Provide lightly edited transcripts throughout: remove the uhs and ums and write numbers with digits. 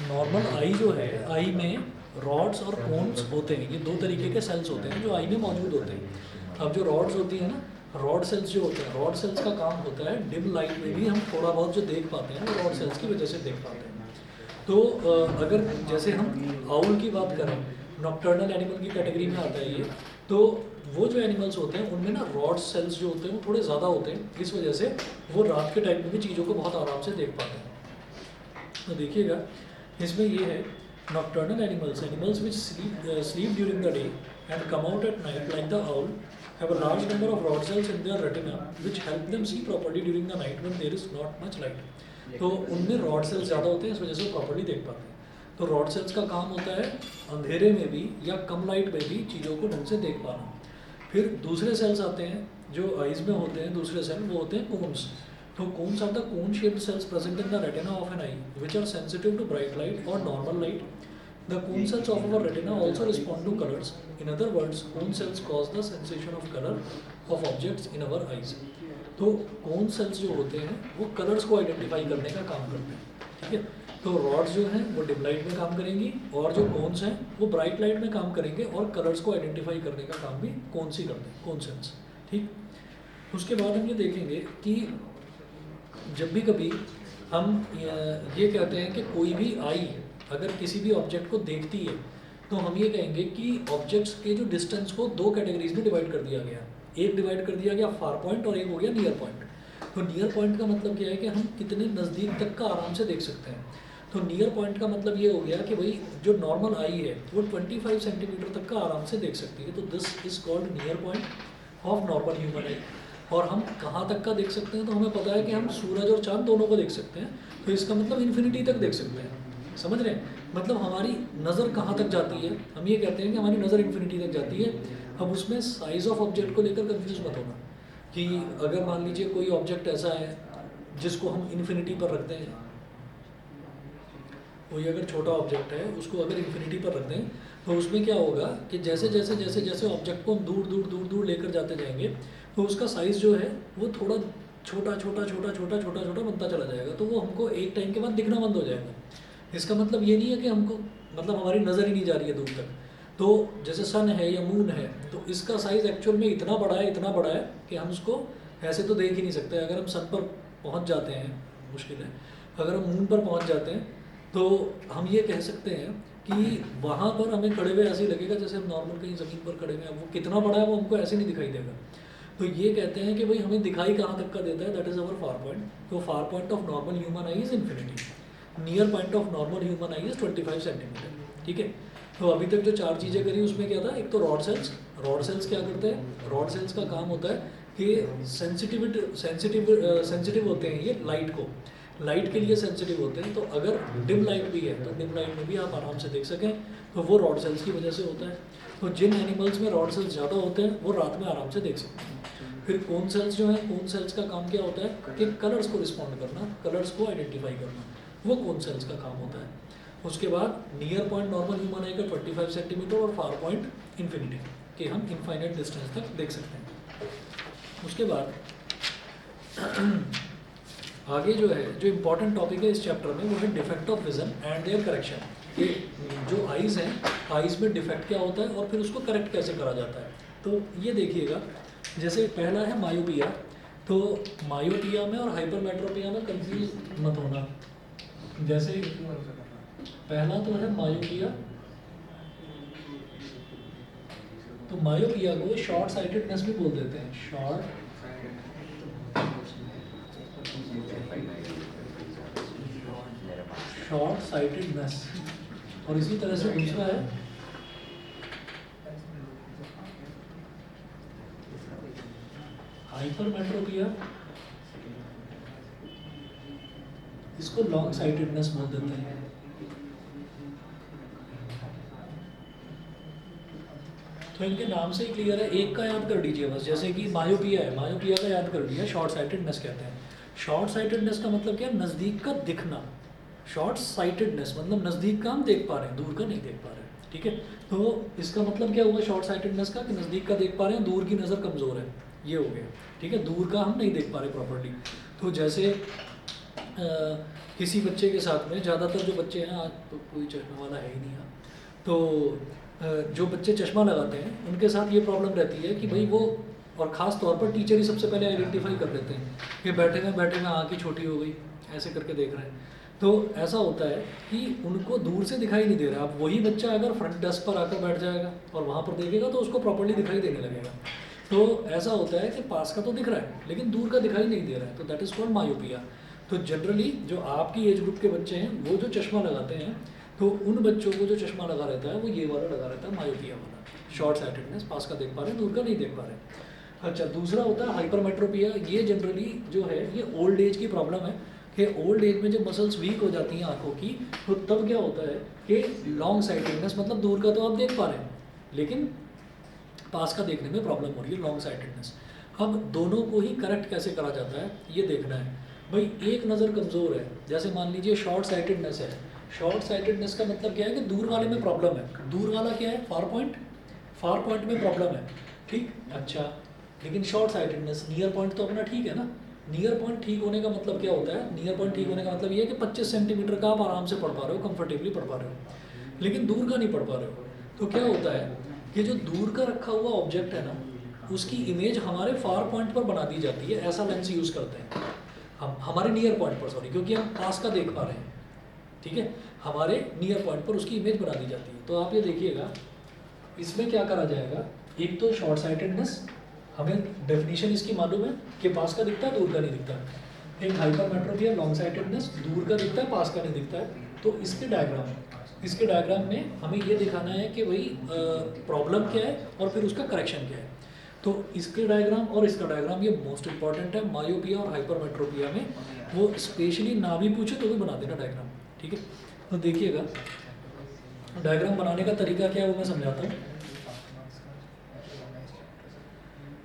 Normal आई जो है, आई में रॉड्स और कोन्स होते हैं, ये दो तरीके के सेल्स होते हैं जो आई में मौजूद होते हैं। अब जो रॉड्स होती हैं ना, रॉड सेल्स जो होते हैं, रॉड सेल्स का काम होता है डिम लाइट में भी हम थोड़ा बहुत जो देख पाते हैं वो रॉड सेल्स की वजह से देख पाते हैं। तो अगर जैसे हम आउल की बात करें, नॉक्टर्नल एनिमल की कैटेगरी में आता है ये, तो वो जो एनिमल्स होते हैं उनमें ना रॉड सेल्स जो होते हैं वो थोड़े ज़्यादा होते हैं, इस वजह से वो रात के टाइम में भी चीज़ों को बहुत आराम से देख पाते हैं। तो देखिएगा इसमें ये है, nocturnal animals, animals which sleep during the day and come out at night like the owl have a large number of rod cells in their retina which help them see properly during the night when there is not much light। तो उनमें rod sales ज़्यादा होते हैं, इस वजह से वो properly देख पाते हैं। तो रॉड सेल्स का काम होता है अंधेरे में भी या कम लाइट में भी चीज़ों को ढंग से देख पाना। फिर दूसरे सेल्स आते हैं जो आइज़ में होते हैं, दूसरे सेल वो होते हैं कोन्स। तो cones are the cone shaped cells present in the retina of an eye which are sensitive to bright light और normal light. The cone cells of our retina also respond to colors. In other words, cone cells cause the sensation of color of objects in our eyes. तो cone cells जो होते हैं वो colours को identify करने का काम करते हैं, ठीक है। तो रॉड्स जो हैं वो डिम लाइट में काम करेंगी और जो कोन्स हैं वो ब्राइट लाइट में काम करेंगे और कलर्स को आइडेंटिफाई करने का काम भी कोन्स ही करते हैं, कोन सेल्स, ठीक। उसके बाद हम ये देखेंगे कि जब भी कभी हम ये कहते हैं कि कोई भी आई अगर किसी भी ऑब्जेक्ट को देखती है तो हम ये कहेंगे कि ऑब्जेक्ट्स के जो डिस्टेंस को दो कैटेगरीज में डिवाइड कर दिया गया। एक डिवाइड कर दिया गया फार पॉइंट और एक हो गया नियर पॉइंट। तो नियर पॉइंट का मतलब क्या है कि हम कितने नज़दीक तक का आराम से देख सकते हैं। तो नियर पॉइंट का मतलब ये हो गया कि भाई जो नॉर्मल आई है वो 25 सेंटीमीटर तक का आराम से देख सकती है। तो this is called near point of normal human आई। और हम कहाँ तक का देख सकते हैं, तो हमें पता है कि हम सूरज और चाँद दोनों को देख सकते हैं। तो इसका मतलब इन्फिनिटी तक देख सकते हैं, समझ रहे हैं। मतलब हमारी नज़र कहाँ तक जाती है, हम ये कहते हैं कि हमारी नज़र इन्फिनिटी तक जाती है। अब उसमें साइज़ ऑफ ऑब्जेक्ट को लेकर कंफ्यूज मत होना कि अगर मान लीजिए कोई ऑब्जेक्ट ऐसा है जिसको हम इन्फिनिटी पर रखते हैं, कोई अगर छोटा ऑब्जेक्ट है उसको अगर इन्फिनिटी पर रख दें तो उसमें क्या होगा कि जैसे जैसे जैसे जैसे ऑब्जेक्ट को हम दूर दूर दूर दूर लेकर जाते जाएंगे तो उसका साइज़ जो है वो थोड़ा छोटा छोटा छोटा छोटा छोटा छोटा बनता चला जाएगा। तो वो हमको एक टाइम के बाद दिखना बंद हो जाएगा। इसका मतलब ये नहीं है कि हमको मतलब हमारी नज़र ही नहीं जा रही है दूर तक। तो जैसे सन है या मून है तो इसका साइज़ एक्चुअल में इतना बड़ा है, इतना बड़ा है कि हम उसको ऐसे तो देख ही नहीं सकते। अगर हम सन पर पहुंच जाते हैं, मुश्किल है, अगर हम मून पर पहुंच जाते हैं तो हम ये कह सकते हैं कि वहाँ पर हमें खड़े हुए ऐसे ही लगेगा जैसे हम नॉर्मल कहीं ज़मीन पर खड़े हुए हैं। वो कितना बड़ा है वो हमको ऐसे नहीं दिखाई देगा। तो ये कहते हैं कि भाई हमें दिखाई कहाँ तक का देता है, that is our far point. तो far point of normal human eye is infinity, near point of normal human eye is 25 centimetre, ठीक है। तो अभी तक जो चार चीज़ें करी उसमें क्या था, एक तो रॉड सेल्स। रॉड सेल्स क्या करते हैं, रॉड सेल्स का काम होता है कि सेंसिटिव होते हैं ये लाइट को, लाइट के लिए सेंसिटिव होते हैं। तो अगर डिम लाइट भी है तो डिम लाइट में भी आप आराम से देख सकें तो वो रॉड सेल्स की वजह से होता है। तो जिन एनिमल्स में रॉड सेल्स ज़्यादा होते हैं वो रात में आराम से देख सकते हैं। फिर कोन सेल्स जो है, कोन सेल्स का काम क्या होता है कि कलर्स को रिस्पॉन्ड करना, कलर्स को आइडेंटिफाई करना, वो कोन सेल्स का काम होता है। उसके बाद नियर पॉइंट नॉर्मल ह्यूमन आई का 25 सेंटीमीटर और फार पॉइंट इन्फिनिटी कि हम इनफाइनाइट डिस्टेंस तक देख सकते हैं। उसके बाद आगे जो है, जो इम्पोर्टेंट टॉपिक है इस चैप्टर में वो है defect of vision and their correction. कि जो आइज़ हैं, आइज़ में डिफेक्ट क्या होता है और फिर उसको करेक्ट कैसे करा जाता है। तो ये देखिएगा, जैसे पहला है मायोपिया। तो मायोपिया में और हाइपरमेट्रोपिया में कंफ्यूज मत होना। जैसे पहला तो है मायोपिया, तो मायोपिया को शॉर्ट साइटेडनेस भी बोल देते हैं, शॉर्ट साइटेडनेस। और इसी तरह से दूसरा है हाइपरमेट्रोपिया, इसको लॉन्ग साइटेडनेस बोल देते हैं। तो इनके नाम से ही क्लियर है, एक का याद कर लीजिए बस। जैसे कि मायोपिया है, मायोपिया का याद कर लिया, शॉर्ट साइटेडनेस कहते हैं। शॉर्ट साइटेडनेस का मतलब क्या है, नज़दीक का दिखना। शॉर्ट साइटेडनेस मतलब नज़दीक का हम देख पा रहे हैं, दूर का नहीं देख पा रहे हैं, ठीक है। तो इसका मतलब क्या हुआ शॉर्ट साइटेडनेस का, कि नज़दीक का देख पा रहे हैं, दूर की नज़र कमज़ोर है, ये हो गया, ठीक है। दूर का हम नहीं देख पा रहे प्रॉपर्ली। तो जैसे किसी बच्चे के साथ में, ज़्यादातर जो बच्चे हैं, आज तो कोई चश्मे वाला है ही नहीं यहाँ, तो जो बच्चे चश्मा लगाते हैं उनके साथ ये प्रॉब्लम रहती है कि भाई वो, और ख़ास तौर पर टीचर ही सबसे पहले आइडेंटिफाई कर देते हैं कि बैठे में आँख ही छोटी हो गई, ऐसे करके देख रहे हैं। तो ऐसा होता है कि उनको दूर से दिखाई नहीं दे रहा। अब वही बच्चा अगर फ्रंट डेस्क पर आकर बैठ जाएगा और वहाँ पर देखेगा तो उसको प्रॉपर्ली दिखाई देने लगेगा। तो ऐसा होता है कि पास का तो दिख रहा है लेकिन दूर का दिखाई नहीं दे रहा है, तो दैट इज़ कॉल्ड मायोपिया। तो जनरली जो आपकी एज ग्रुप के बच्चे हैं वो जो चश्मा लगाते हैं, तो उन बच्चों को जो चश्मा लगा रहता है वो ये वाला लगा रहता है, मायोपिया वाला, शॉर्ट साइटेडनेस, पास का देख पा रहे हैं, दूर का नहीं देख पा रहे। अच्छा, दूसरा होता है हाइपरमेट्रोपिया। ये जनरली जो है ये ओल्ड एज की प्रॉब्लम है कि ओल्ड एज में जब मसल्स वीक हो जाती हैं आँखों की, तो तब क्या होता है कि लॉन्ग साइटेडनेस, मतलब दूर का तो आप देख पा रहे हैं लेकिन पास का देखने में प्रॉब्लम हो रही है, लॉन्ग साइटेडनेस। अब दोनों को ही करेक्ट कैसे करा जाता है ये देखना है। भाई एक नज़र कमज़ोर है, जैसे मान लीजिए शॉर्ट साइटेडनेस है। शॉर्ट साइटेडनेस का मतलब क्या है कि दूर वाले में प्रॉब्लम है। दूर वाला क्या है, फार पॉइंट में प्रॉब्लम है, ठीक। अच्छा, लेकिन शॉर्ट साइटेडनेस, नियर पॉइंट तो अपना ठीक है ना। नियर पॉइंट ठीक होने का मतलब क्या होता है, नियर पॉइंट ठीक होने का मतलब ये है कि 25 सेंटीमीटर का आप आराम से पढ़ पा रहे हो, कंफर्टेबली पढ़ पा रहे हो, लेकिन दूर का नहीं पढ़ पा रहे हो। तो क्या होता है कि जो दूर का रखा हुआ ऑब्जेक्ट है ना, उसकी इमेज हमारे फार पॉइंट पर बना दी जाती है। ऐसा लेंस यूज़ करते हैं हम हमारे नियर पॉइंट पर, सॉरी, क्योंकि हम पास का देख पा रहे हैं, ठीक है। हमारे नियर पॉइंट पर उसकी इमेज बना दी जाती है। तो आप ये देखिएगा, इसमें क्या करा जाएगा, एक तो शॉर्ट साइटेडनेस, हमें डेफिनेशन इसकी मालूम है कि पास का दिखता है, दूर का नहीं दिखता। एक हाइपरमेट्रोपिया, लॉन्ग साइटेडनेस, दूर का दिखता है, पास का नहीं दिखता है। तो इसके डायग्राम में हमें ये दिखाना है कि भाई प्रॉब्लम क्या है और फिर उसका करेक्शन क्या है। तो इसके डायग्राम और इसका डायग्राम ये मोस्ट इंपॉर्टेंट है मायोपिया और हाइपरमेट्रोपिया में। वो स्पेशली ना भी पूछे तो भी बना देना डायग्राम, ठीक है। तो देखिएगा डायग्राम बनाने का तरीका क्या है वो मैं समझाता हूँ।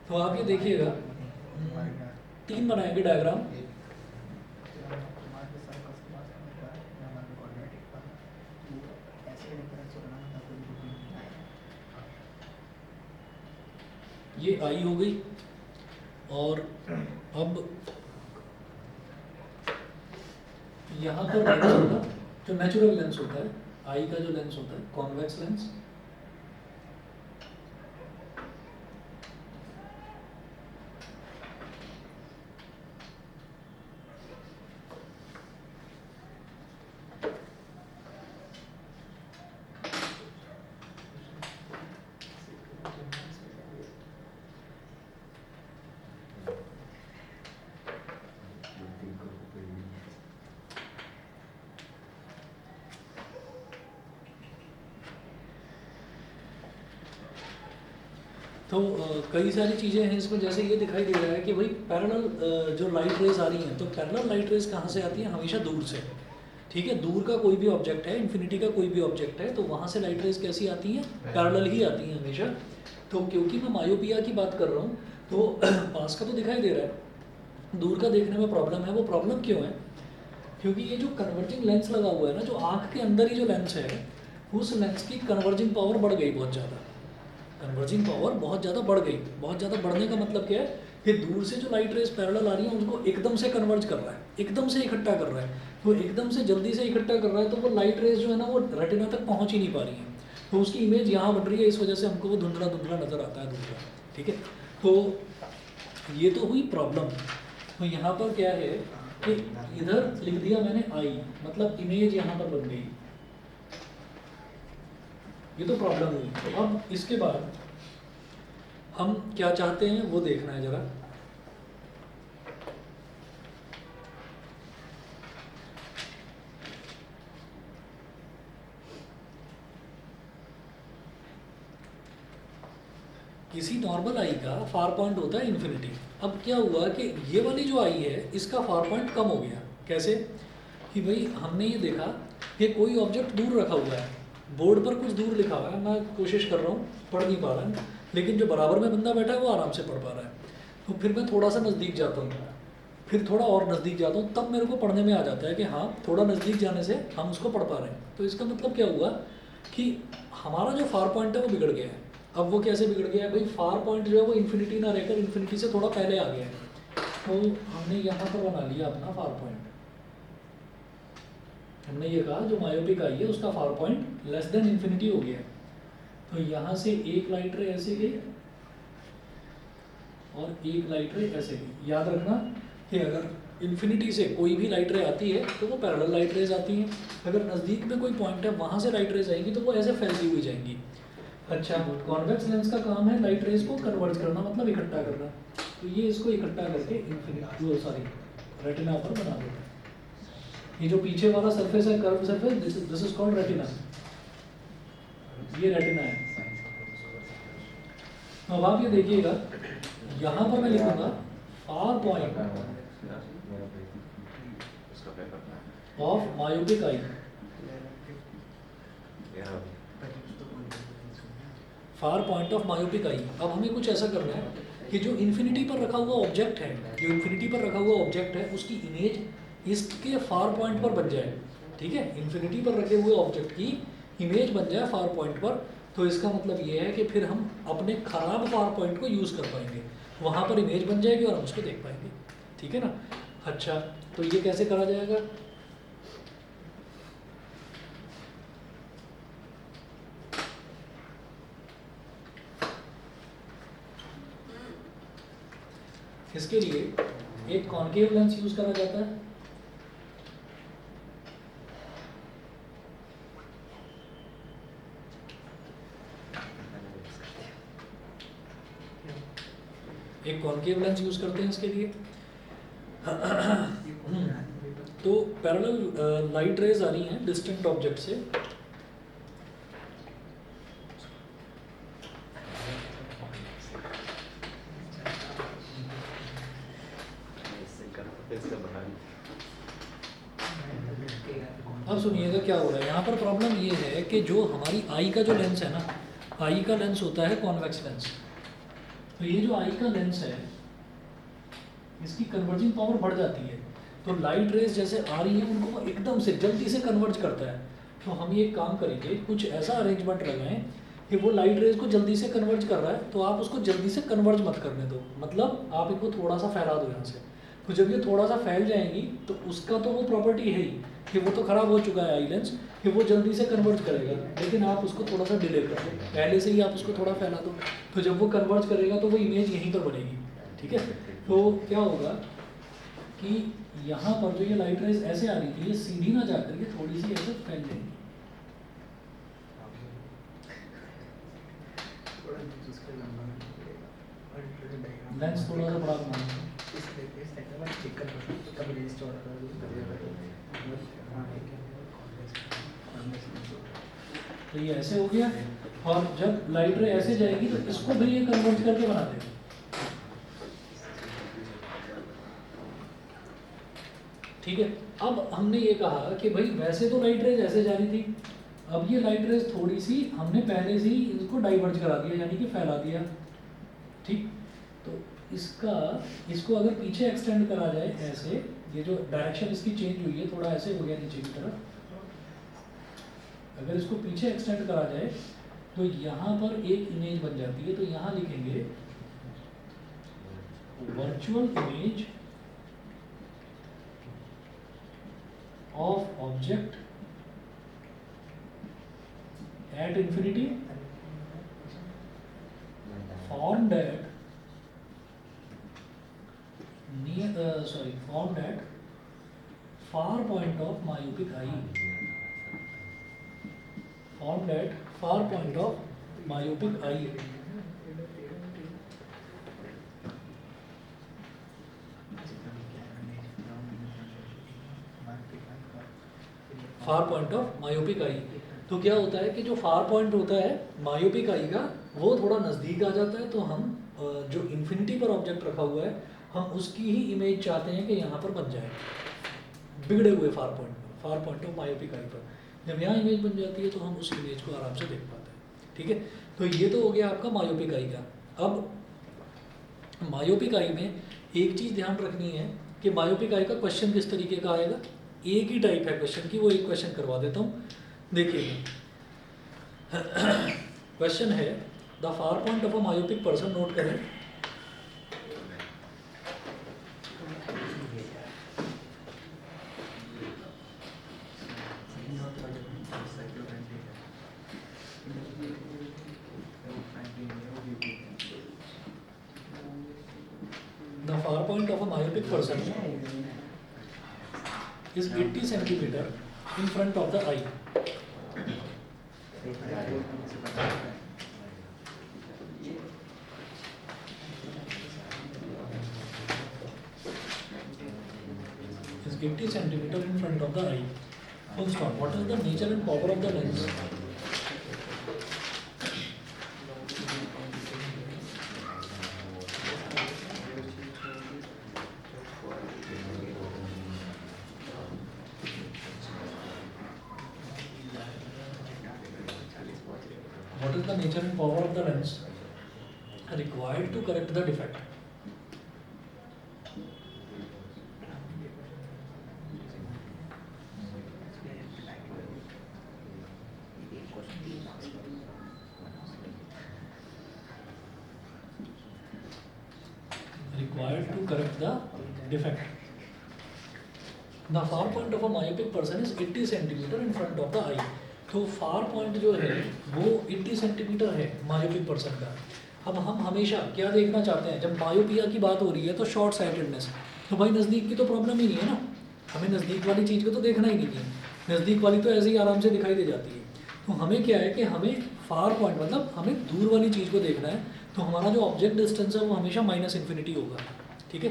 तो आप ये देखिएगा, 3 बनाएंगे डायग्राम। ये आई हो गई, और अब यहाँ पर लेंस होगा जो नेचुरल लेंस होता है, आई का जो लेंस होता है कॉन्वेक्स लेंस। तो कई सारी चीज़ें हैं इसमें, जैसे ये दिखाई दे रहा है कि भाई पैरेलल जो लाइट रेज आ रही हैं, तो पैरेलल लाइट रेज कहाँ से आती है, हमेशा दूर से, ठीक है। दूर का कोई भी ऑब्जेक्ट है, इन्फिनिटी का कोई भी ऑब्जेक्ट है, तो वहाँ से लाइट रेज कैसी आती हैं, पैरेलल ही आती हैं हमेशा। तो क्योंकि मैं मायोपिया की बात कर रहा हूँ, तो पास का तो दिखाई दे रहा है, दूर का देखने में प्रॉब्लम है। वो प्रॉब्लम क्यों है, क्योंकि ये जो कन्वर्जिंग लेंस लगा हुआ है ना, जो आँख के अंदर ही जो लेंस है, उस लेंस की कन्वर्जिंग पावर बढ़ गई बहुत ज़्यादा। कन्वर्जिंग पावर बहुत ज़्यादा बढ़ गई। बहुत ज़्यादा बढ़ने का मतलब क्या है कि दूर से जो लाइट रेज पैरेलल आ रही है उनको एकदम से कन्वर्ज कर रहा है, एकदम से इकट्ठा कर रहा है। तो एकदम से जल्दी से इकट्ठा कर रहा है, तो वो लाइट रेज जो है ना वो रेटिना तक पहुंच ही नहीं पा रही है, तो उसकी इमेज यहाँ बन रही है। इस वजह से हमको वो धुंधला धुंधला नज़र आता है दूसरा, ठीक है। तो ये तो हुई प्रॉब्लम। तो यहाँ पर क्या है कि इधर लिख दिया मैंने आई, मतलब इमेज यहाँ पर बन गई, ये तो प्रॉब्लम हुई। तो अब इसके बाद हम क्या चाहते हैं वो देखना है जरा। किसी नॉर्मल आई का फार पॉइंट होता है इन्फिनिटी। अब क्या हुआ कि ये वाली जो आई है इसका फार पॉइंट कम हो गया। कैसे कि भाई हमने ये देखा कि कोई ऑब्जेक्ट दूर रखा हुआ है, बोर्ड पर कुछ दूर लिखा हुआ है, मैं कोशिश कर रहा हूँ, पढ़ नहीं पा रहा है, लेकिन जो बराबर में बंदा बैठा है वो आराम से पढ़ पा रहा है। तो फिर मैं थोड़ा सा नज़दीक जाता हूँ, फिर थोड़ा और नज़दीक जाता हूँ, तब मेरे को पढ़ने में आ जाता है कि हाँ थोड़ा नज़दीक जाने से हम उसको पढ़ पा रहे हैं। तो इसका मतलब क्या हुआ कि हमारा जो फार पॉइंट है वो बिगड़ गया है। अब वो कैसे बिगड़ गया है भाई, फार पॉइंट जो है वो इन्फिनिटी ना रहकर इन्फिनिटी से थोड़ा पहले आ गया है। तो हमने यहाँ पर बना लिया अपना फार पॉइंट, हमने ये कहा जो मायोपिक आई है उसका far point less than infinity हो गया है। तो यहाँ से एक लाइट रे ऐसे गई और एक लाइट रे ऐसे गई। याद रखना कि अगर इन्फिनिटी से कोई भी लाइट रे आती है तो वो पैरेलल लाइट रेज आती हैं। अगर नज़दीक में कोई पॉइंट है वहाँ से लाइट रेज आएंगी तो वो ऐसे फैलती हुई जाएंगी। अच्छा, कॉन्वेक्स लेंस का काम है लाइट रेज को कन्वर्ट करना, मतलब इकट्ठा करना। तो ये इसको इकट्ठा करके इन्फिनिटी रेटिना पर बना देता है। ये जो पीछे वाला सरफेस है, curve surface, this is called retina. ये रेटिना है। अब आप ये देखिएगा, यहाँ पर मैं लिखूंगा फार point of myopic eye. Far point of myopic eye. अब हमें कुछ ऐसा करना है कि जो इन्फिनिटी पर रखा हुआ ऑब्जेक्ट है, जो इन्फिनिटी पर रखा हुआ ऑब्जेक्ट है उसकी इमेज इसके फार पॉइंट पर बन जाए। ठीक है, इन्फिनिटी पर रखे हुए ऑब्जेक्ट की इमेज बन जाए फार पॉइंट पर। तो इसका मतलब ये है कि फिर हम अपने खराब फार पॉइंट को यूज़ कर पाएंगे, वहाँ पर इमेज बन जाएगी और हम उसको देख पाएंगे। ठीक है ना। अच्छा, तो ये कैसे करा जाएगा? इसके लिए एक कॉन्केव लेंस यूज करा जाता है। एक कॉन्केव लेंस यूज करते हैं इसके लिए। तो पैरेलल लाइट रेज आ रही हैं डिस्टेंट ऑब्जेक्ट से। अब सुनिएगा क्या हो रहा है यहाँ पर। प्रॉब्लम ये है कि जो हमारी आई का जो लेंस है ना, आई का लेंस होता है कॉन्वेक्स लेंस। तो ये जो आई का लेंस है इसकी कन्वर्जिंग पावर बढ़ जाती है। तो लाइट रेज जैसे आ रही है उनको वो एकदम से जल्दी से कन्वर्ज करता है। तो हम ये काम करेंगे, कुछ ऐसा अरेंजमेंट लगाएं कि वो लाइट रेज को जल्दी से कन्वर्ज कर रहा है तो आप उसको जल्दी से कन्वर्ज मत करने दो, मतलब आप इनको थोड़ा सा फैला दो यहाँ से। तो जब ये थोड़ा सा फैल जाएंगी तो उसका तो वो प्रॉपर्टी है ही कि वो तो ख़राब हो चुका है आई लेंस, कि वो जल्दी से कन्वर्ज करेगा। लेकिन आप उसको थोड़ा सा डिले कर दो, पहले से ही आप उसको थोड़ा फैला दो। तो जब वो कन्वर्ज करेगा तो वो इमेज यहीं पर बनेगी। ठीक है, तो क्या होगा कि यहाँ पर जो ये लाइट रेज ऐसे आ रही थी, ये सीधी ना जाकर के थोड़ी सी ऐसे फैल जाएंगी। लेंस थोड़ा सा बड़ा बनाना। तो ये ऐसे हो गया, और जब लाइट रे ऐसे जाएगी तो इसको भी ये कन्वर्ट करके बना देगा। ठीक है, अब हमने ये कहा कि भाई वैसे तो लाइट रेज ऐसे जा रही थी, अब ये लाइट रेज थोड़ी सी हमने पहले से ही इसको डाइवर्ज करा दिया, यानी कि फैला दिया। ठीक, तो इसको अगर पीछे एक्सटेंड करा जाए ऐसे, ये जो डायरेक्शन इसकी चेंज हुई है, थोड़ा ऐसे हो गया नीचे की तरफ, अगर इसको पीछे एक्सटेंड करा जाए तो यहाँ पर एक इमेज बन जाती है। तो यहाँ लिखेंगे virtual image of object at infinity formed at far point of myopic eye. Formed at far point of myopic eye. Far point of myopic eye. तो क्या होता है कि जो फार पॉइंट होता है मायोपिक आई का, वो थोड़ा नज़दीक आ जाता है। तो हम जो इन्फिनिटी पर ऑब्जेक्ट रखा हुआ है, हम उसकी ही इमेज चाहते हैं कि यहाँ पर बन जाए, बिगड़े हुए फार पॉइंट ऑफ मायोपिक आई पर। जब यहाँ इमेज बन जाती है तो हम उस इमेज को आराम से देख पाते हैं। ठीक है, तो ये तो हो गया आपका मायोपिक आई का। अब मायोपिक आई में एक चीज़ ध्यान रखनी है कि मायोपिक आई का क्वेश्चन किस तरीके का आएगा। एक ही टाइप है क्वेश्चन की, वो एक क्वेश्चन करवा देता हूँ, देखिएगा। क्वेश्चन है the far point of a myopic person, note करें, point of a myopic person is 80 centimeter in front of the eye. Is 80 centimeter in front of the eye. Full stop. What is the nature and power of the lens? What is the nature and power of the lens required to correct the defect? Required to correct the defect. The far point of a myopic person is 80 centimeter in front of the eye. तो far point जो है वो 80 centimetre है myopic person का. अब हम हमेशा क्या देखना चाहते हैं, जब मायोपिया की बात हो रही है तो शॉर्ट साइटेडनेस, तो भाई नज़दीक की तो प्रॉब्लम ही नहीं है ना, हमें नज़दीक वाली चीज़ को तो देखना ही नहीं है, नज़दीक वाली तो ऐसे ही आराम से दिखाई दे जाती है. तो हमें क्या है कि हमें फार पॉइंट मतलब हमें दूर वाली चीज़ को देखना है, तो हमारा जो ऑब्जेक्ट डिस्टेंस है वो हमेशा -इन्फिनिटी होगा. ठीक है,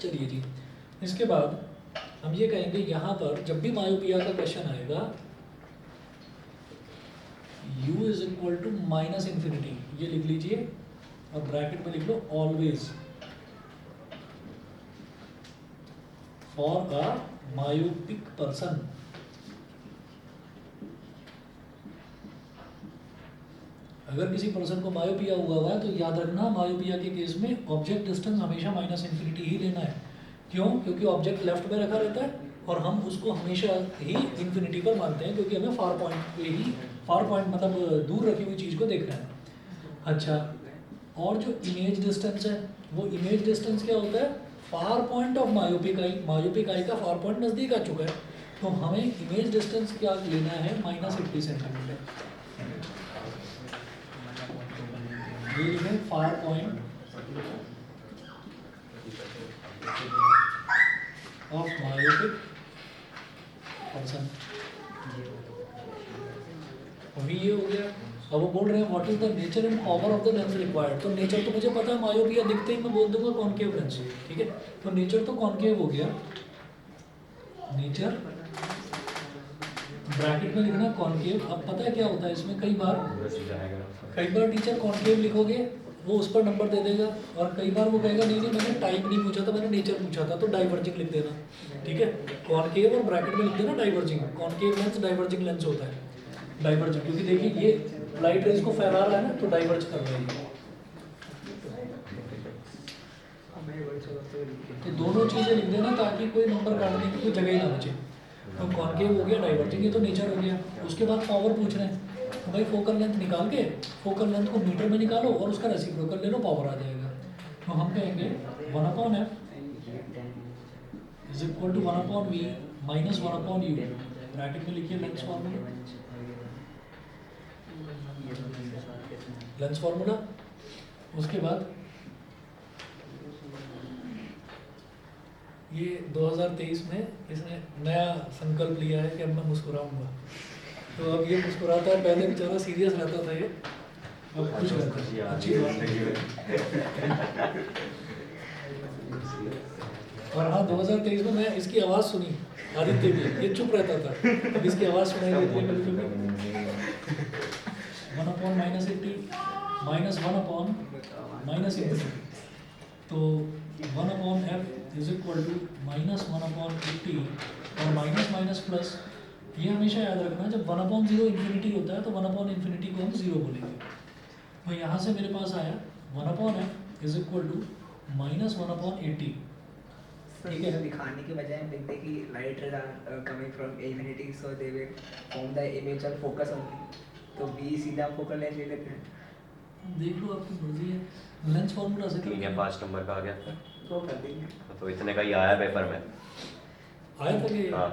चलिए जी. इसके बाद हम ये कहेंगे यहाँ पर जब भी मायोपिया का क्वेश्चन आएगा u is equal to -infinity, ये लिख लीजिए और ब्रैकेट में लिख लो always for a myopic person. अगर किसी पर्सन को मायोपिया हुआ है तो याद रखना मायोपिया के केस में ऑब्जेक्ट डिस्टेंस हमेशा -इन्फिनिटी ही लेना है. क्यों? क्योंकि ऑब्जेक्ट लेफ्ट में रखा रहता है और हम उसको हमेशा ही इन्फिनिटी पर मानते हैं, क्योंकि हमें फार पॉइंट पे ही, फार पॉइंट मतलब दूर रखी हुई चीज़ को देखना है. अच्छा, और जो इमेज डिस्टेंस है वो इमेज डिस्टेंस क्या होता है? फार point of myopic eye. Myopic eye का फार पॉइंट नज़दीक आ चुका है, तो हमें इमेज डिस्टेंस क्या लेना है? -80 सेंटीमीटर. ये है फार पॉइंट ऑफ मायोपिक पर्सन. अभी ये हो गया. अब वो बोल रहे हैं what is the nature and power of the lens required. तो नेचर तो मुझे पता है, मायोपिया दिखते ही मैं बोल दूंगा कॉनकेव लेंस. ठीक है, तो नेचर तो कॉनकेव हो गया. नेचर ब्रैकेट में लिखना कॉनकेव. अब पता है क्या होता है इसमें, कई बार टीचर कॉनकेव लिखोगे वो उस पर नंबर दे देगा, और कई बार वो कहेगा नहीं मैंने टाइप नहीं पूछा था, मैंने नेचर पूछा था, तो डाइवर्जिंग लिख देना. ठीक है, कॉनकेव और ब्रैकेट में लिख देना diverging. Concave lens diverging lens होता है. डाइवर्जिंग क्योंकि देखिए ये लाइट रेज को फैला रहा है ना, तो डाइवर्ज कर रहा है. तो दोनों चीज़ें लिख देना ताकि कोई नंबर काटने की कोई जगह ही ना बचे. तो कॉनकेव हो गया, डाइवर्जिंग, ये तो नेचर हो गया. उसके बाद पावर पूछ रहे हैं, तो भाई फोकल लेंथ निकाल के फोकल लेंथ को मीटर में निकालो और उसका रेसिप्रोकल ले लो, पावर आ जाएगा. तो हम कहेंगे 1/f is equal to 1/v minus 1/u. Bracket में लिखिए लेंस फार्मूला. Lens formula. उसके बाद ये 2023 में इसने नया संकल्प लिया है कि अब मैं मुस्कुराऊंगा. तो अब ये मुस्कुराता है, पहले बेचारा सीरियस रहता था, ये अब खुश रहता है. अच्छी बात है. और हाँ, 2023 में मैं इसकी आवाज़ सुनी, आदित्य की, ये चुप रहता था, अब इसकी आवाज़ सुनाई देती है कभी कभी. 1/-80 -1/-, तो 1/f इज इक्वल टू -1/80 और माइनस प्लस. ये हमेशा याद रखना, जब 1/0 इन्फिनिटी होता है तो 1/∞ को हम 0 बोलेंगे. तो यहाँ से मेरे पास आया 1/f इज इक्वल टू -1/80. ठीक है, दिखाने के बजाय हम देखते हैं कि light rays are coming from infinity, so they will form the image of focus only. तो बी सीधा फोकल लेंथ ले लेते हैं. देख लो आपकी मर्जी है. लेंस फार्मूला से ठीक है, 5 नंबर का आ गया. तो कर देंगे. तो इतने का ही आया पेपर में. आया था कि हाँ,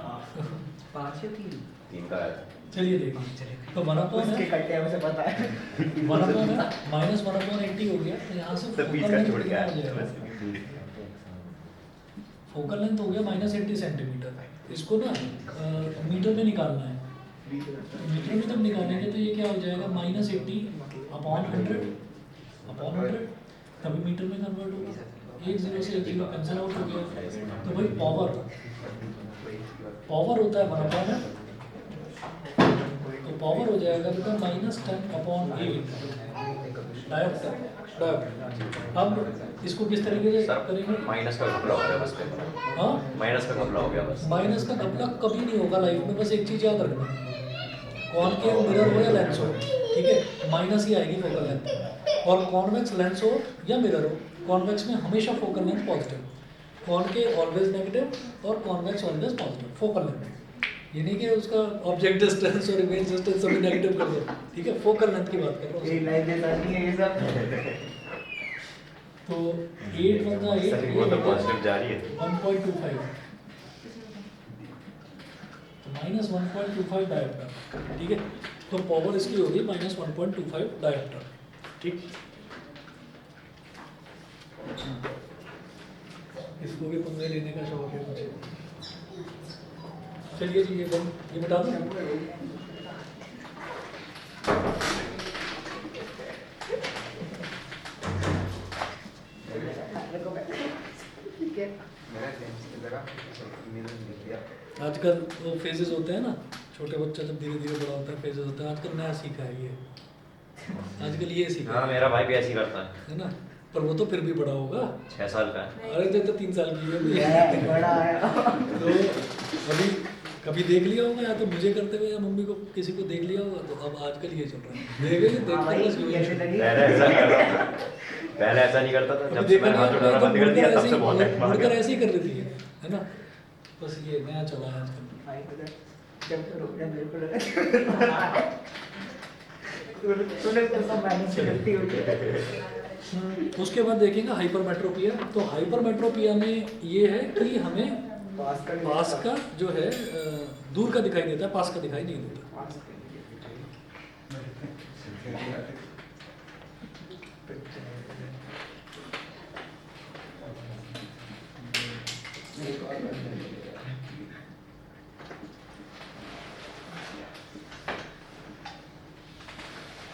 5 या 3 का आया. चलिए देखिए, तो 1/f उसके कट्टे हमें से पता है. 1/f -1/80 हो गया. तो यहाँ से सब बीच का छोड़ के आया. फोकल लेंथ हो गया -80 सेंटीमीटर। इसको ना मीटर में निकालना है। मीटर में जब निकालेंगे तो ये क्या हो जाएगा, -80 अपॉन 100 तभी मीटर में कन्वर्ट होगा। 1 0 से 1 0 कैंसिल आउट हो गया। तो भाई पावर होता है 1/8, तो पावर हो जाएगा बेटा -10/8 डायोप्टर। अब इसको किस तरीके से सर करेंगे? माइनस का घपला हो गया बस पेपर। हाँ, माइनस का घपला हो गया बस। माइनस का घपला कभी नहीं होगा लाइफ में। बस एक चीज याद रखना, कॉनकेव मिरर हो या लेंस हो, ठीक है, माइनस ही आएगी फोकल लेंथ। और कॉन्वेक्स लेंस हो या मिरर हो, कॉन्वेक्स में हमेशा focal length positive, concave always negative और convex always positive focal length. ये नहीं कि उसका ऑब्जेक्ट डिस्टेंस और इमेज डिस्टेंस सभी नेगेटिव कर दो, ठीक है, फोकल लेंथ की बात कर रहा हूँ। ये लाइफ जैसा नहीं है ये सब। तो 8 बंदा 8 सर वो तो पॉजिटिव जा रही है। 1.25 -1.25 डायोप्टर, ठीक है। तो पावर इसकी होगी -1.25 डायोप्टर, ठीक। इसको भी पंगे लेने का शौक है मुझे। चलिए जी, ये बता दो। आजकल वो फेजेस होते हैं ना, छोटे बच्चा जब धीरे धीरे बड़ा होता है फेजेस होते हैं। आजकल नया सीखा है ये, आजकल ये सीखा हाँ मेरा भाई भी ऐसे ही करता है ना। पर वो तो फिर भी बड़ा होगा, 6 साल का है। अरे तो 3 साल की है बड़ा आया। तो अभी कभी देख लिया होगा या तो मुझे करते हुए या मम्मी को किसी को देख लिया होगा। तो अब आजकल ये चल रहा है, हाँ भाई, देखते बस कैसे लगी? पहले ऐसा नहीं करता था। जब से देखा मैंने हाथ नहीं उठाना तो बंद कर दिया तब से बहुत टाइम भाग मुड़कर गया। ऐसे ही कर लेती है ना। बस ये नया चला है आजकल। भाई पता जब रुक जा मेरे को लगा तूने तो सब मैनेज से गलती हो गई। उसके बाद देखेंगे हाइपरमेट्रोपिया। तो हाइपरमेट्रोपिया में ये है कि हमें पास का जो है दूर का दिखाई देता है, पास का दिखाई नहीं देता।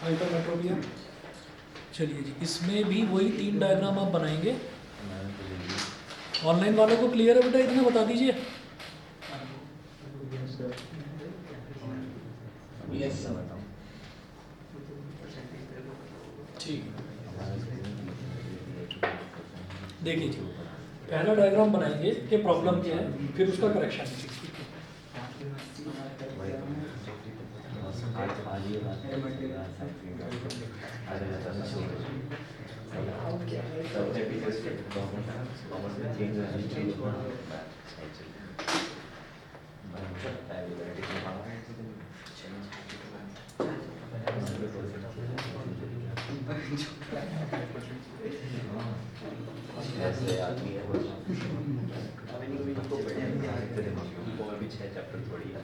हाइपरमेट्रोपिया, चलिए जी, इसमें भी वही 3 डायग्राम आप बनाएंगे। ऑनलाइन वालों को क्लियर है बेटा, इतना बता दीजिए। ठीक, देखिए जी, पहला डायग्राम बनाएंगे कि प्रॉब्लम क्या है, फिर उसका करेक्शन। ऐसे आदमी है वो अभी 6 चैप्टर थोड़ी है।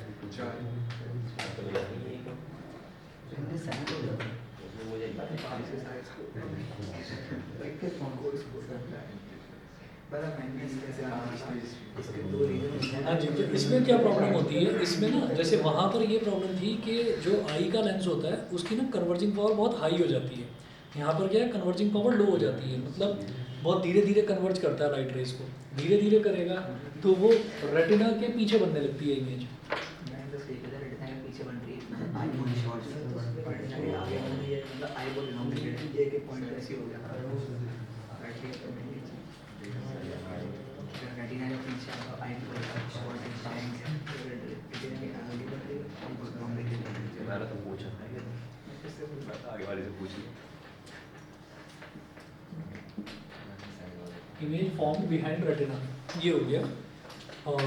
हाँ जी, तो इसमें क्या प्रॉब्लम होती है, इसमें ना जैसे वहाँ पर ये प्रॉब्लम थी कि जो आई का लेंस होता है उसकी ना कन्वर्जिंग पावर बहुत हाई हो जाती है। यहाँ पर क्या है, कन्वर्जिंग पावर लो हो जाती है, मतलब बहुत धीरे धीरे कन्वर्ज करता है लाइट रेज को। धीरे धीरे करेगा तो वो रेटिना के पीछे बनने लगती है इमेज। मैंने तो पूछा आगे वाले से पूछ लिया। इमेज फॉर्म बिहाइंड रेटिना, ये हो गया। और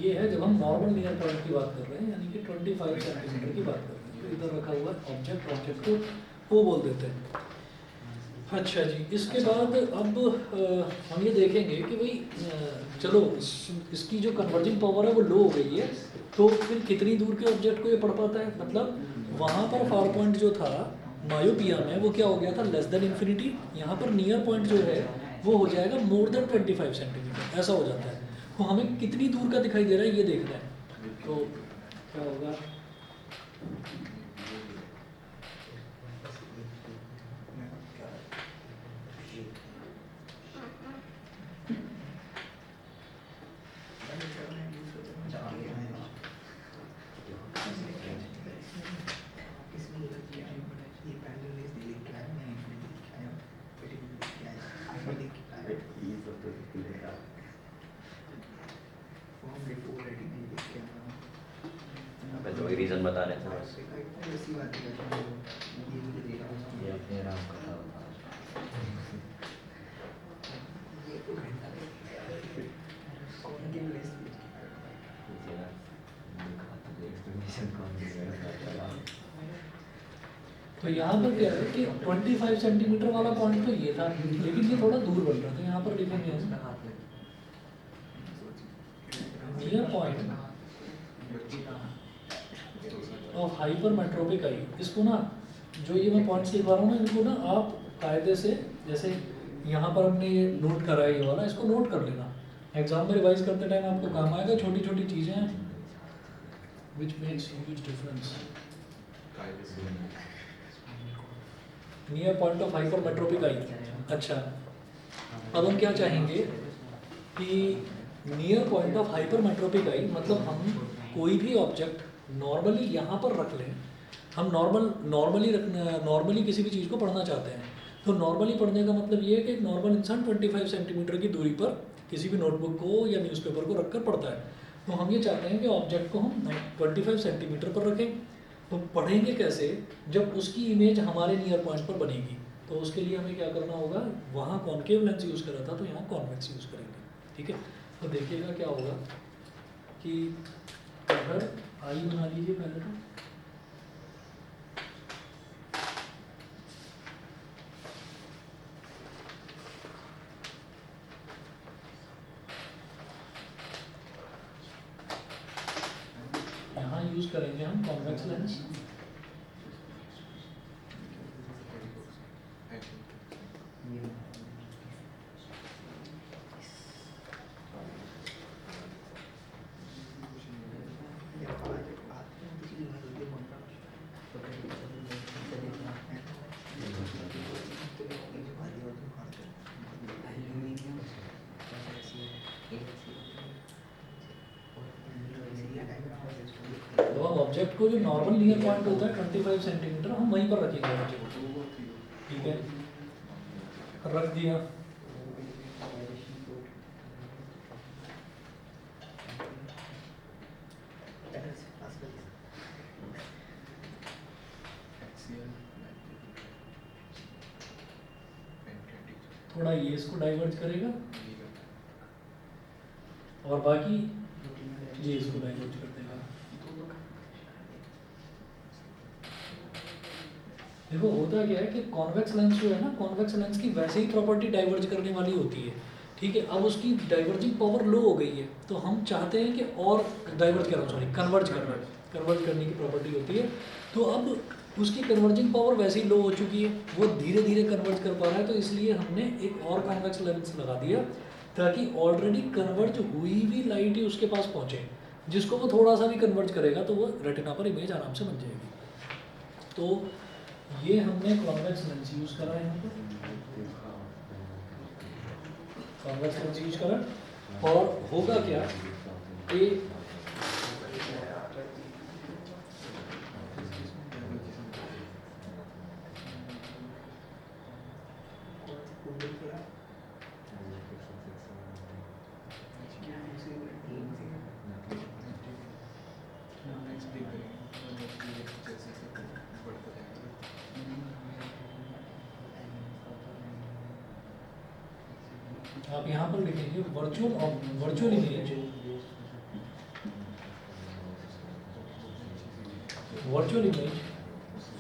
ये है जब हम नॉर्मल नियर पॉइंट की बात कर रहे हैं, यानी कि 25 सेंटीमीटर की बात कर रहे हैं। तो इधर रखा हुआ ऑब्जेक्ट, ऑब्जेक्ट को ओ बोल देते हैं। अच्छा जी, इसके बाद अब हम ये देखेंगे कि भाई चलो इसकी जो कन्वर्जिंग पावर है वो लो हो गई है, तो फिर कितनी दूर के ऑब्जेक्ट को ये पढ़ पाता है? मतलब वहाँ पर फार पॉइंट जो था मायोपिया में वो क्या हो गया था, लेस देन इन्फिनिटी। यहाँ पर नियर पॉइंट जो है वो हो जाएगा मोर देन 25 सेंटीमीटर, ऐसा हो जाता है। तो हमें कितनी दूर का दिखाई दे रहा है ये देखना है। तो क्या होगा, तो वही रीज़न बता रहे थे बस। उसी बात की बात है, ये भी देखा हूँ। ये अपने आराम का था। ये तो घंटा कौन के प्लेस तो यहाँ पर क्या है कि 25 सेंटीमीटर वाला पॉइंट तो ये था, लेकिन ये थोड़ा दूर बन रहा था। यहाँ पर लिखेंगे नियर पॉइंट ऑफ हाइपरमेट्रोपिक आई। इसको ना, जो ये मैं पॉइंट्स लिखवा रहा हूँ ना, इनको ना आप कायदे से, जैसे यहाँ पर हमने ये नोट करा है ये वाला, इसको नोट कर लेना। एग्जाम में रिवाइज करते टाइम आपको काम आएगा। छोटी छोटी चीज़ें हैं which makes huge difference. Near point of hypermetropic eye. अच्छा, अब हम क्या चाहेंगे कि near point of hypermetropic eye मतलब हम कोई भी ऑब्जेक्ट नॉर्मली यहाँ पर रख लें। हम नॉर्मली किसी भी चीज़ को पढ़ना चाहते हैं, तो नॉर्मली पढ़ने का मतलब ये है कि एक नॉर्मल इंसान 25 सेंटीमीटर की दूरी पर किसी भी नोटबुक को या न्यूज़पेपर को रखकर पढ़ता है। तो हम ये चाहते हैं कि ऑब्जेक्ट को हम 25 सेंटीमीटर पर रखें। तो पढ़ेंगे कैसे, जब उसकी इमेज हमारे नियर पॉइंट पर बनेगी। तो उसके लिए हमें क्या करना होगा, वहाँ कॉन्केव लेंस यूज़ करा था तो यहाँ कॉन्वेक्स यूज़ करेंगे। ठीक है, तो देखिएगा क्या होगा कि अगर आई बना लीजिए पहले तो, यहाँ यूज़ करेंगे हम कॉन्वेक्स लेंस। तो हम ऑब्जेक्ट को जो नॉर्मल नियर पॉइंट होता है 25 सेंटीमीटर, हम वहीं पर रखेंगे ऑब्जेक्ट। ठीक है, रख दिया। थोड़ा ये इसको डाइवर्ज करेगा और बाकी ये इसको डाइवर्ज कर देगा। देखो होता क्या है कि कॉन्वेक्स लेंस जो है ना, कॉन्वेक्स लेंस की वैसे ही प्रॉपर्टी डाइवर्ज करने वाली होती है। ठीक है, अब उसकी डाइवर्जिंग पावर लो हो गई है, तो हम चाहते हैं कि और डाइवर्ज कर रहा हूँ, सॉरी कन्वर्ज करने की प्रॉपर्टी होती है। तो अब उसकी कन्वर्जिंग पावर वैसे ही लो हो चुकी है, वो धीरे धीरे कन्वर्ज कर पा रहा है। तो इसलिए हमने एक और कॉन्वेक्स लेंस लगा दिया ताकि ऑलरेडी कन्वर्ज हुई भी लाइट ही उसके पास पहुँचे, जिसको वो थोड़ा सा भी कन्वर्ज करेगा तो वो रेटिना पर इमेज आराम से बन जाएगी। तो ये हमने कॉन्वेक्स लेंस यूज़ करा है, यहाँ पर कॉन्वेक्स लेंस यूज़ करा। और होगा क्या, ए आप यहाँ पर लिखेंगे virtual image, virtual image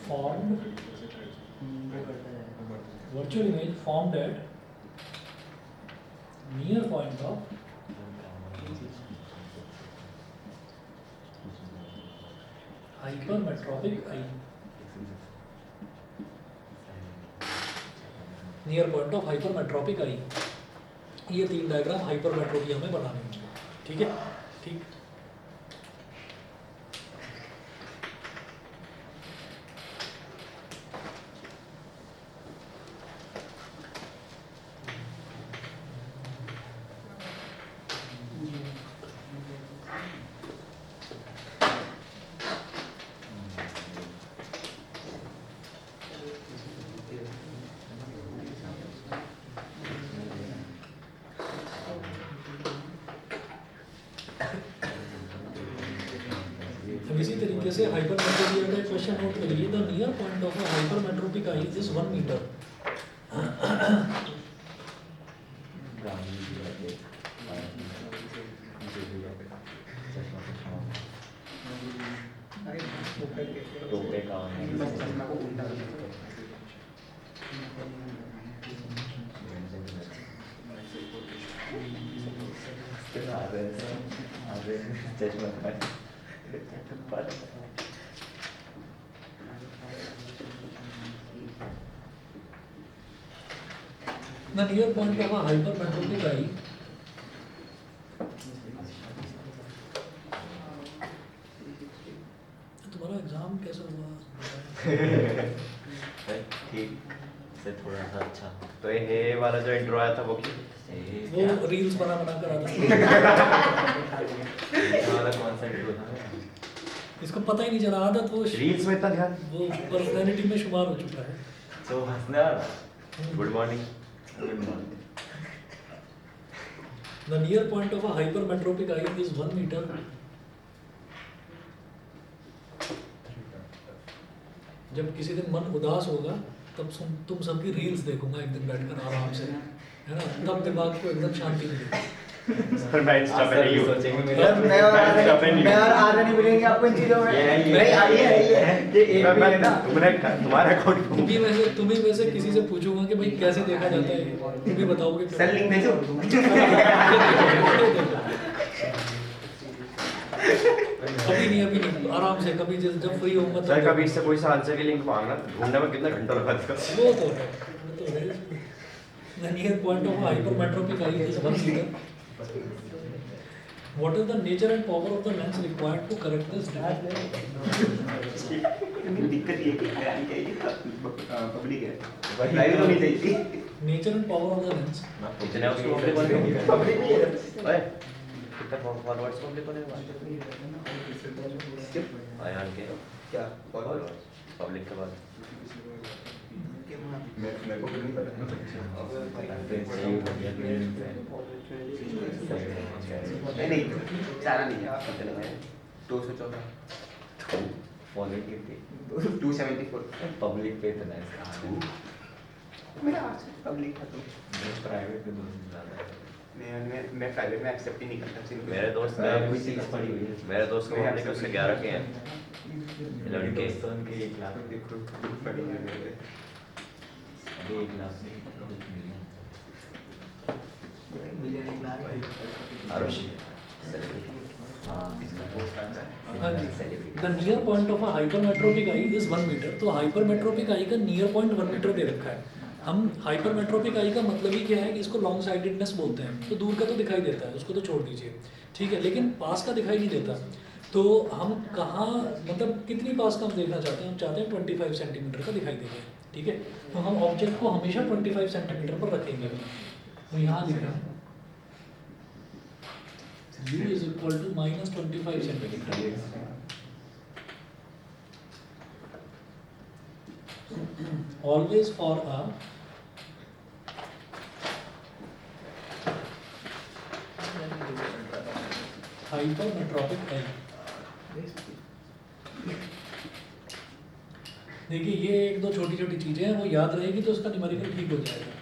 formed virtual image formed at near point of hypermetropic eye. Near point of hypermetropic eye. ये 3 डायग्राम हाइपरमेट्रोपी हमें बनाने होंगे, ठीक है? ठीक। इसी तरीके से हाइपरमेट्रोपी का क्वेश्चन नोट करिए। The near point of a hypermetropic eye is 1 metre. The near point of a hypermetropic eye तुम्हारा एग्जाम कैसा हुआ? ठीक से थोड़ा सा अच्छा। तो ये वाला जो इंट्रो आया था वो वो रील्स बना कर आता वाला कौन सा इंट्रो था? इसको पता ही नहीं चला, आदत वो रील्स में इतना ध्यान, वो पर्सनैलिटी में शुमार हो चुका है। तो हंसने आ रहा। Good morning. Good morning. The near point of a hypermetropic eye is 1 meter. जब किसी दिन मन उदास होगा तब तुम सबकी रील्स देखूंगा एक दिन बैठकर आराम से, है ना? तब दिमाग को एकदम शांति मिलेगी। सर मैं इंस्टा पे नहीं सोचेंगे मैं और आगे नहीं मिलेंगे आपको इन चीजों में। नहीं आइए तुम्हारा अकाउंट तुम ही में से किसी से पूछूंगा कि भाई कैसे देखा जाता है, तुम भी बताओगे। सर लिंक भेजो। अभी नहीं, आराम से कभी जब फ्री होऊंगा सर कभी इससे कोई सा आंसर की लिंक मांगना, ढूंढने में कितना घंटा लगा इसका। वो तो है। The near point of a hypermetropic eye is 1 meter. What is the nature and power of the lens required to correct this defect? दिक्कत ये कि पब्लिक है, प्राइवेट होनी चाहिए। Nature and power of the lens. इतने उसको public होने public नहीं है। ओए कितना फॉलोअर्स पब्लिक होने वाले आयान के क्या फॉलोअर्स पब्लिक के बाद मेरे को नहीं पता। नहीं चारा नहीं है, कितने हैं? 214 फॉलोइंग कितनी? 274 पब्लिक पे इतना है इसका। मेरा पब्लिक है तो प्राइवेट पे बहुत ज़्यादा है। मैं प्राइवेट में एक्सेप्ट ही नहीं करता सिर्फ मेरे दोस्त मैं ने कोई चीज़ पढ़ी हुई है। मेरे दोस्त को हमने उससे 11 के हैं लड़के। के एक लाख देखो पढ़ी है मेरे अभी 1 lakh Arushi The near point of a hypermetropic eye is 1 meter. तो hypermetropic eye का near point 1 meter दे रखा है। हम hypermetropic eye का मतलब ही क्या है कि इसको लॉन्ग साइडेडनेस बोलते हैं। तो दूर का तो दिखाई देता है, उसको तो छोड़ दीजिए, ठीक है, लेकिन पास का दिखाई नहीं देता। तो हम कहाँ, मतलब कितनी पास का हम देखना चाहते हैं? हम चाहते हैं 25 सेंटीमीटर का दिखाई देगा, ठीक है? तो हम ऑब्जेक्ट को हमेशा 25 सेंटीमीटर पर रखेंगे। तो यहाँ लिख रहे हैं u is equal to minus 25 centimeter. Always for a hypermetropic eye. देखिए ये एक दो छोटी छोटी चीजें हैं, वो याद रहेगी तो उसका न्यूमेरिकल ठीक हो जाएगा।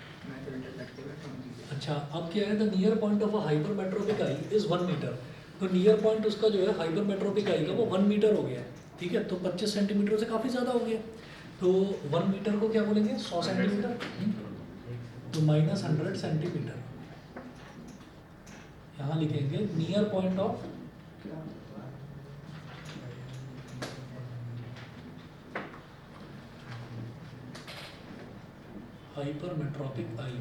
अच्छा, अब क्या है? The near point of a hypermetropic eye is 1 metre. तो नियर पॉइंट उसका जो है हाइपरमेट्रोपिक आई का वो 1 मीटर हो गया है, ठीक है? तो 25 सेंटीमीटर से काफ़ी ज़्यादा हो गया। तो 1 मीटर को क्या बोलेंगे, 100 सेंटीमीटर, तो -100 सेंटीमीटर यहाँ लिखेंगे near point of hypermetropic I.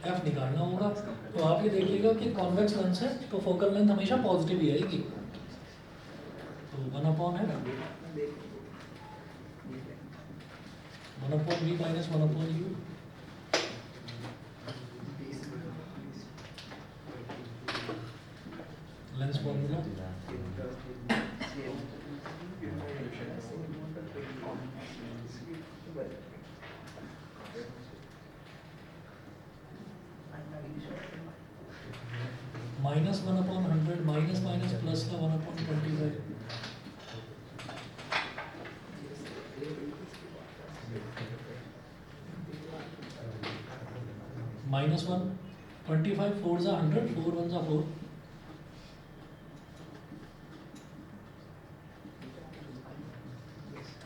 F निकालना होगा, तो आप ये देखिएगा कि कॉन्वेक्स लेंस है तो फोकल लेंथ हमेशा पॉजिटिव ही आएगी, तो 1/f 1/v minus 1/u lens formula -1/100 minus minus plus का 1/25 -1 25 4 जा 100 4 1 जा 4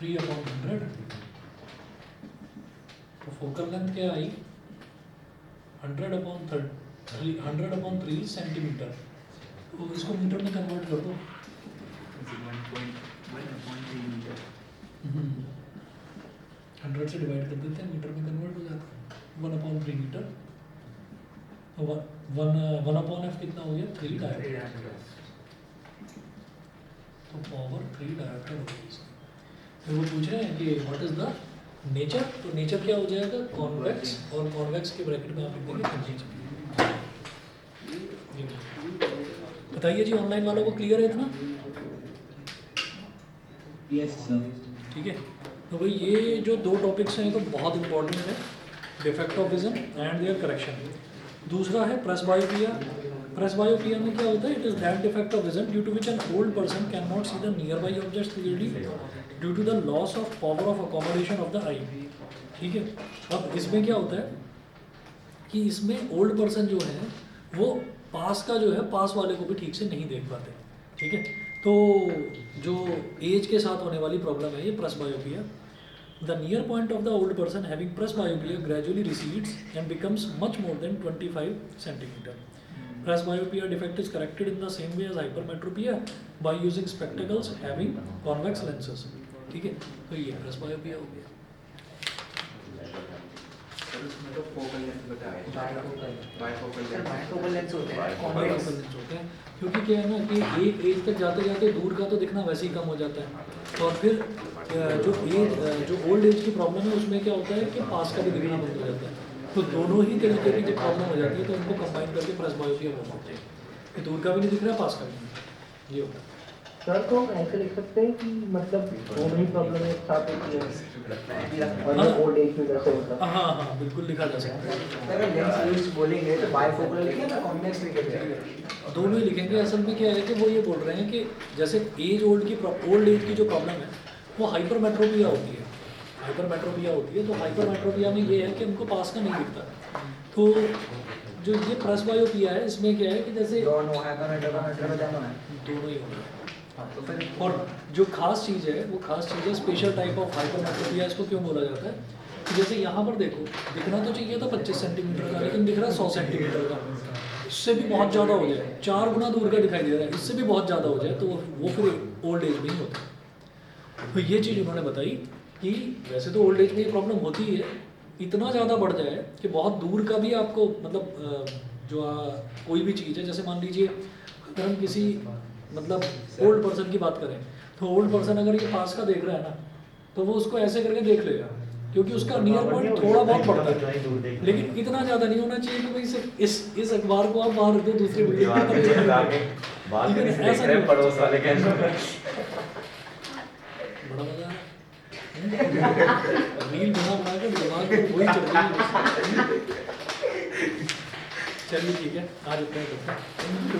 3/100 तो फोकल लेंथ क्या आई 100/3 सेंटीमीटर, तो इसको मीटर में कन्वर्ट कर दो। 100 से डिवाइड कर देते हैं, मीटर में कन्वर्ट हो जाता है 1/3 मीटर। तो 1/f कितना हो गया 3 डायोप्टर, तो पावर 3 डायोप्टर हो गई। फिर वो पूछ रहे हैं कि व्हाट इज द नेचर, तो नेचर क्या हो जाएगा कॉन्वेक्स, और कॉन्वेक्स के ब्रैकेट में आप लिख देंगे कंटीन्यूअस। बताइए जी ऑनलाइन वालों को क्लियर है इतना? Yes sir. ठीक है, तो भाई ये जो 2 टॉपिक्स हैं तो बहुत इंपॉर्टेंट है, defect of vision and their correction. दूसरा है प्रेसबायोपिया। प्रेसबायोपिया में क्या होता है, it is that defect of vision due to which an old person cannot see the nearby objects clearly due to the loss of power of accommodation of the eye. ठीक है, अब इसमें क्या होता है कि इसमें old person जो है वो पास का जो है पास वाले को भी ठीक से नहीं देख पाते। ठीक है, तो जो एज के साथ होने वाली प्रॉब्लम है ये presbyopia. The near point of the old person having presbyopia gradually recedes and becomes much more than 25 centimetre. Presbyopia defect is corrected in the same way as hypermetropia by using spectacles having convex lenses. ठीक है, तो ये presbyopia हो गया। उसमें तो focal lens बताया, bifocal lens होते हैं, Convex lenses होते हैं, क्योंकि क्या है ना कि एक एज तक जाते जाते दूर का तो दिखना वैसे ही कम हो जाता है, और फिर जो ओल्ड एज की प्रॉब्लम है उसमें क्या होता है कि पास का भी दिखना बंद हो जाता है। तो दोनों ही तरीके की जब प्रॉब्लम हो जाती है तो उनको कंबाइन करके प्रेसबायोपिया बोलते हैं कि दूर का भी नहीं दिख रहा, पास का भी नहीं, ये होता है। सर तो हम ऐसे लिख सकते हैं कि मतलब दोनों ही प्रॉब्लम एक साथ होती है और ये ओल्ड एज में जैसे होता है। हाँ हाँ बिल्कुल लिखा जा सकता है, अगर लेंस यूज बोलेंगे तो बाइफोकल लिखें ना कॉन्वेक्स लिखेंगे? दोनों ही लिखेंगे। असल में क्या है कि वो ये बोल रहे हैं कि जैसे ओल्ड एज की जो प्रॉब्लम है वो हाइपरमेट्रोपिया होती है, हाइपरमेट्रोपिया होती है। तो हाइपरमेट्रोपिया में ये है कि उनको पास का नहीं दिखता। तो जो ये प्रेसबायोपिया है इसमें क्या है कि जैसे दोनों हाइपरमेट्रोपिया दोनों है। दोनों ही होते हैं। तो फिर और जो खास चीज़ है वो खास चीज़ है स्पेशल टाइप ऑफ हाइपरमेट्रोपिया। इसको क्यों बोला जाता है कि जैसे यहाँ पर देखो दिखना तो चाहिए था 25 सेंटीमीटर का, लेकिन दिख रहा है 100 सेंटीमीटर का। इससे भी बहुत ज़्यादा हो जाए, 4 गुना दूर का दिखाई दे रहा है, इससे भी बहुत ज़्यादा हो जाए तो वो फिर ओल्ड एज में ही होता है। तो ये चीज़ उन्होंने बताई कि वैसे तो ओल्ड एज में ये प्रॉब्लम होती है, इतना ज़्यादा बढ़ जाए कि बहुत दूर का भी आपको मतलब कोई भी चीज़ है, जैसे मान लीजिए अगर हम किसी मतलब ओल्ड पर्सन की बात करें तो ओल्ड पर्सन अगर ये पास का देख रहा है ना तो वो उसको ऐसे करके देख लेगा, क्योंकि उसका नियर पॉइंट थोड़ा बहुत बढ़ता है, लेकिन इतना ज़्यादा नहीं होना चाहिए कि भाई इस अखबार को आप बाहर रख दो दूसरे पड़ोस वाले कैसे बड़ा मजा आ रहा है। रील बना के दिमाग में वही चल रही है। चलिए ठीक है, आज इतना करते हैं।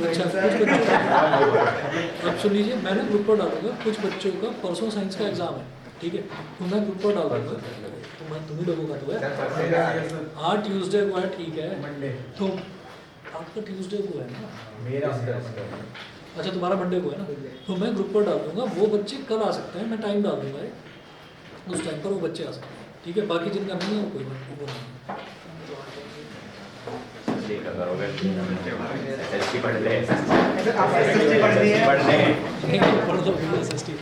अच्छा कुछ बच्चों अब सुन लीजिए, मैं ना ग्रुप पर डालूंगा, कुछ बच्चों का परसों साइंस का एग्जाम है, ठीक है, तो मैं ग्रुप पर डाल दूंगा। तो मैं तुम्ही लोगों का तो है, हाँ ट्यूसडे को है, ठीक है, तो आपका ट्यूसडे को है ना? मेरा अच्छा तुम्हारा मंडे को है ना, तो मैं ग्रुप पर डाल दूंगा, वो बच्चे कल आ सकते हैं, मैं टाइम डाल दूंगा उस टाइम पर वो बच्चे आ सकते हैं, ठीक है। बाकी जिनका नहीं है वो कोई बात वो नहीं। देखा करोगे SST पढ़ ले आप SST पढ़ रही है? पढ़ ले नहीं, पढ़ लो SST